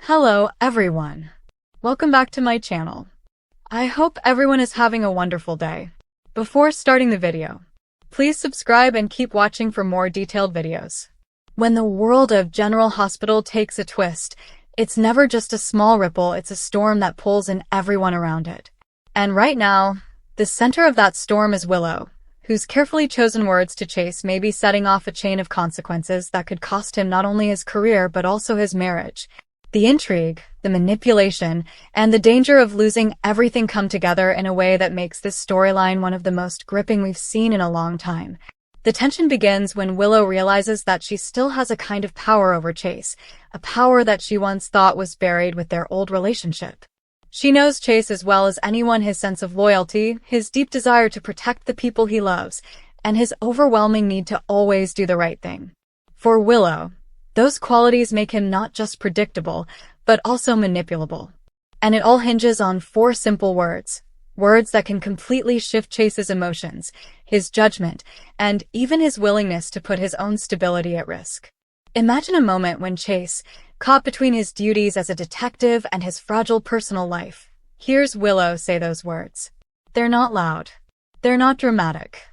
Hello, everyone. Welcome back to my channel. I hope everyone is having a wonderful day. Before starting the video, please subscribe and keep watching for more detailed videos. When the world of General Hospital takes a twist, it's never just a small ripple, it's a storm that pulls in everyone around it. And right now, the center of that storm is Willow, whose carefully chosen words to Chase may be setting off a chain of consequences that could cost him not only his career but also his marriage. The intrigue, the manipulation, and the danger of losing everything come together in a way that makes this storyline one of the most gripping we've seen in a long time. The tension begins when Willow realizes that she still has a kind of power over Chase, a power that she once thought was buried with their old relationship. She knows Chase as well as anyone, his sense of loyalty, his deep desire to protect the people he loves, and his overwhelming need to always do the right thing. For Willow, those qualities make him not just predictable, but also manipulable. And it all hinges on 4 simple words. Words that can completely shift Chase's emotions, his judgment, and even his willingness to put his own stability at risk. Imagine a moment when Chase, caught between his duties as a detective and his fragile personal life, hears Willow say those words. They're not loud. They're not dramatic.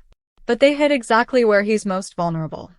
But they hit exactly where he's most vulnerable.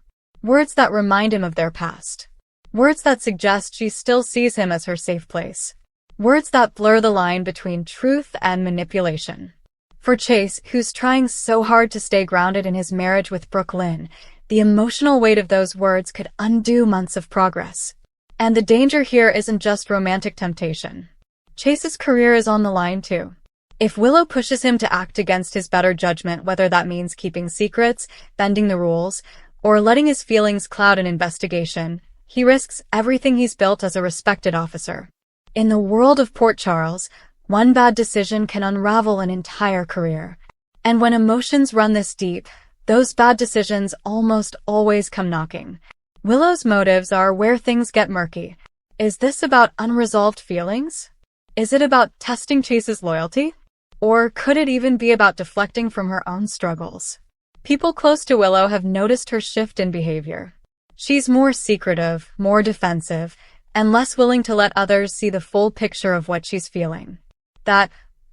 Words that remind him of their past. Words that suggest she still sees him as her safe place. Words that blur the line between truth and manipulation. For Chase, who's trying so hard to stay grounded in his marriage with Brooklyn, the emotional weight of those words could undo months of progress. And the danger here isn't just romantic temptation. Chase's career is on the line too. If Willow pushes him to act against his better judgment, whether that means keeping secrets, bending the rules, or letting his feelings cloud an investigation, he risks everything he's built as a respected officer. In the world of Port Charles, one bad decision can unravel an entire career. And when emotions run this deep, those bad decisions almost always come knocking. Willow's motives are where things get murky. Is this about unresolved feelings? Is it about testing Chase's loyalty? Or could it even be about deflecting from her own struggles? People close to Willow have noticed her shift in behavior. She's more secretive, more defensive, and less willing to let others see the full picture of what she's feeling. That,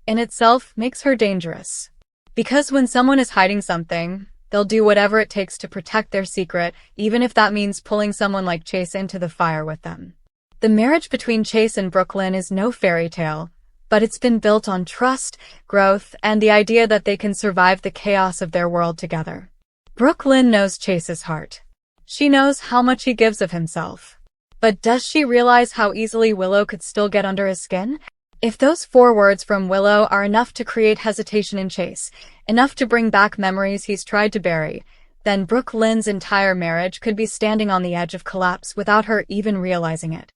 in itself, makes her dangerous. Because when someone is hiding something, they'll do whatever it takes to protect their secret, even if that means pulling someone like Chase into the fire with them. The marriage between Chase and Brooklyn is no fairy tale, but it's been built on trust, growth, and the idea that they can survive the chaos of their world together. Brooklyn knows Chase's heart. She knows how much he gives of himself. But does she realize how easily Willow could still get under his skin? If those 4 words from Willow are enough to create hesitation in Chase, enough to bring back memories he's tried to bury, then Brooklyn's entire marriage could be standing on the edge of collapse without her even realizing it.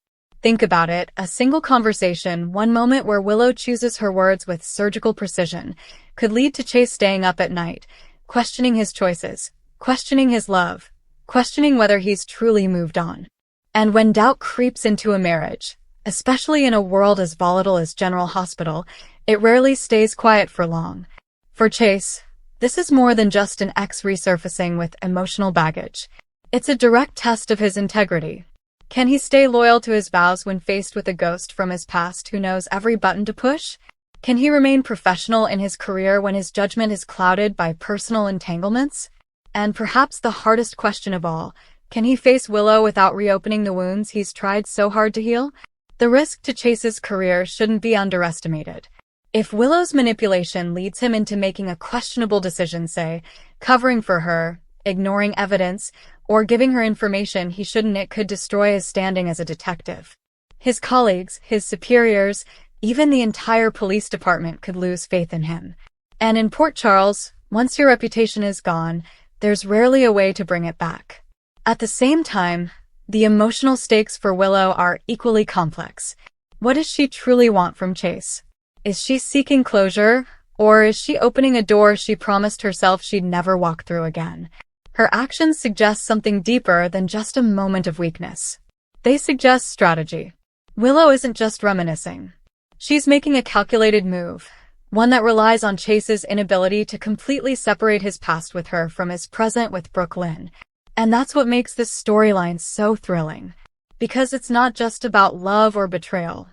Think about it, a single conversation, one moment where Willow chooses her words with surgical precision, could lead to Chase staying up at night, questioning his choices, questioning his love, questioning whether he's truly moved on. And when doubt creeps into a marriage, especially in a world as volatile as General Hospital, it rarely stays quiet for long. For Chase, this is more than just an ex resurfacing with emotional baggage. It's a direct test of his integrity. Can he stay loyal to his vows when faced with a ghost from his past who knows every button to push? Can he remain professional in his career when his judgment is clouded by personal entanglements? And perhaps the hardest question of all, can he face Willow without reopening the wounds he's tried so hard to heal? The risk to Chase's career shouldn't be underestimated. If Willow's manipulation leads him into making a questionable decision, say, covering for her, ignoring evidence, or giving her information he shouldn't, it could destroy his standing as a detective. His colleagues, his superiors, even the entire police department could lose faith in him. And in Port Charles, once your reputation is gone, there's rarely a way to bring it back. At the same time, the emotional stakes for Willow are equally complex. What does she truly want from Chase? Is she seeking closure, or is she opening a door she promised herself she'd never walk through again? Her actions suggest something deeper than just a moment of weakness. They suggest strategy. Willow isn't just reminiscing. She's making a calculated move, one that relies on Chase's inability to completely separate his past with her from his present with Brooklyn. And that's what makes this storyline so thrilling. Because it's not just about love or betrayal.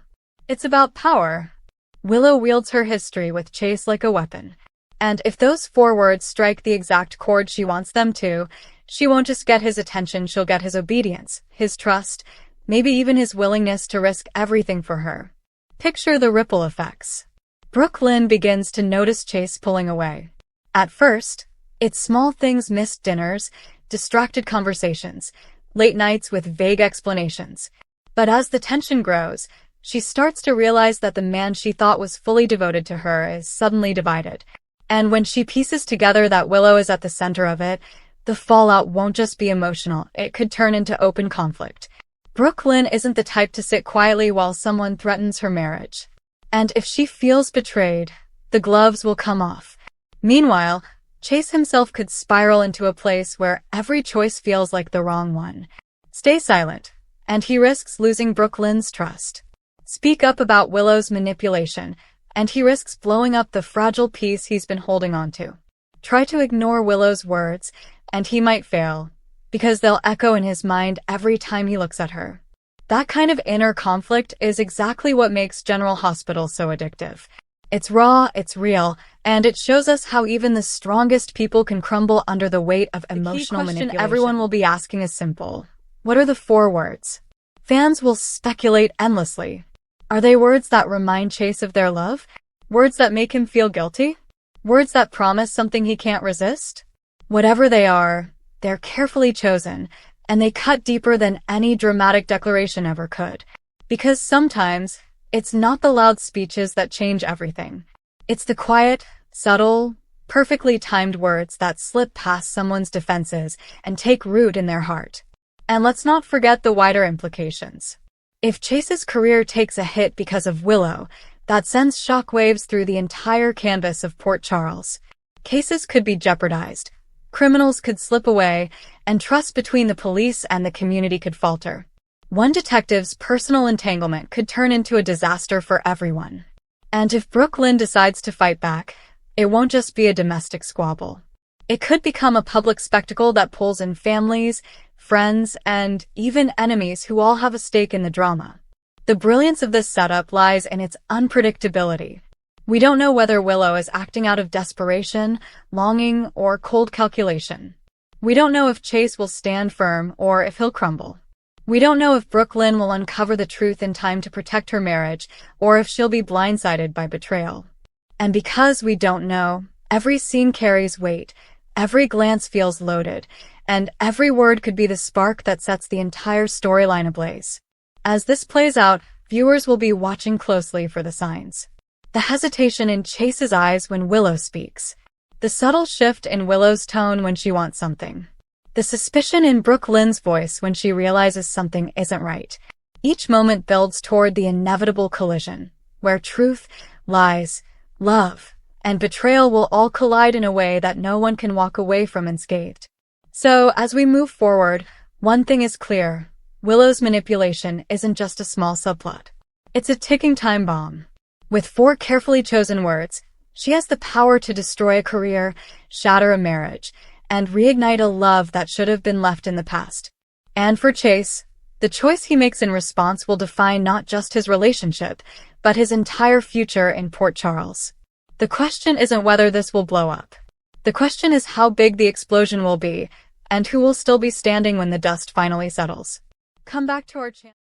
It's about power. Willow wields her history with Chase like a weapon. And if those 4 words strike the exact chord she wants them to, she won't just get his attention, she'll get his obedience, his trust, maybe even his willingness to risk everything for her. Picture the ripple effects. Brooklyn begins to notice Chase pulling away. At first, it's small things: missed dinners, distracted conversations, late nights with vague explanations. But as the tension grows, she starts to realize that the man she thought was fully devoted to her is suddenly divided. And when she pieces together that Willow is at the center of it, the fallout won't just be emotional, it could turn into open conflict. Brooklyn isn't the type to sit quietly while someone threatens her marriage. And if she feels betrayed, the gloves will come off. Meanwhile, Chase himself could spiral into a place where every choice feels like the wrong one. Stay silent, and he risks losing Brooklyn's trust. Speak up about Willow's manipulation, and he risks blowing up the fragile piece he's been holding onto. Try to ignore Willow's words, and he might fail, because they'll echo in his mind every time he looks at her. That kind of inner conflict is exactly what makes General Hospital so addictive. It's raw, it's real, and it shows us how even the strongest people can crumble under the weight of emotional manipulation. The question everyone will be asking is simple. What are the 4 words? Fans will speculate endlessly. Are they words that remind Chase of their love? Words that make him feel guilty? Words that promise something he can't resist? Whatever they are, they're carefully chosen, and they cut deeper than any dramatic declaration ever could. Because sometimes, it's not the loud speeches that change everything. It's the quiet, subtle, perfectly timed words that slip past someone's defenses and take root in their heart. And let's not forget the wider implications. If Chase's career takes a hit because of Willow, that sends shockwaves through the entire canvas of Port Charles. Cases could be jeopardized, criminals could slip away, and trust between the police and the community could falter. One detective's personal entanglement could turn into a disaster for everyone. And if Brooklyn decides to fight back, it won't just be a domestic squabble. It could become a public spectacle that pulls in families, friends, and even enemies who all have a stake in the drama. The brilliance of this setup lies in its unpredictability. We don't know whether Willow is acting out of desperation, longing, or cold calculation. We don't know if Chase will stand firm or if he'll crumble. We don't know if Brooklyn will uncover the truth in time to protect her marriage, or if she'll be blindsided by betrayal. And because we don't know, every scene carries weight, every glance feels loaded, and every word could be the spark that sets the entire storyline ablaze. As this plays out, viewers will be watching closely for the signs. The hesitation in Chase's eyes when Willow speaks. The subtle shift in Willow's tone when she wants something. The suspicion in Brooklyn's voice when she realizes something isn't right. Each moment builds toward the inevitable collision, where truth, lies, love, and betrayal will all collide in a way that no one can walk away from unscathed. So, as we move forward, one thing is clear. Willow's manipulation isn't just a small subplot. It's a ticking time bomb. With 4 carefully chosen words, she has the power to destroy a career, shatter a marriage, and reignite a love that should have been left in the past. And for Chase, the choice he makes in response will define not just his relationship, but his entire future in Port Charles. The question isn't whether this will blow up. The question is how big the explosion will be, and who will still be standing when the dust finally settles. Come back to our channel.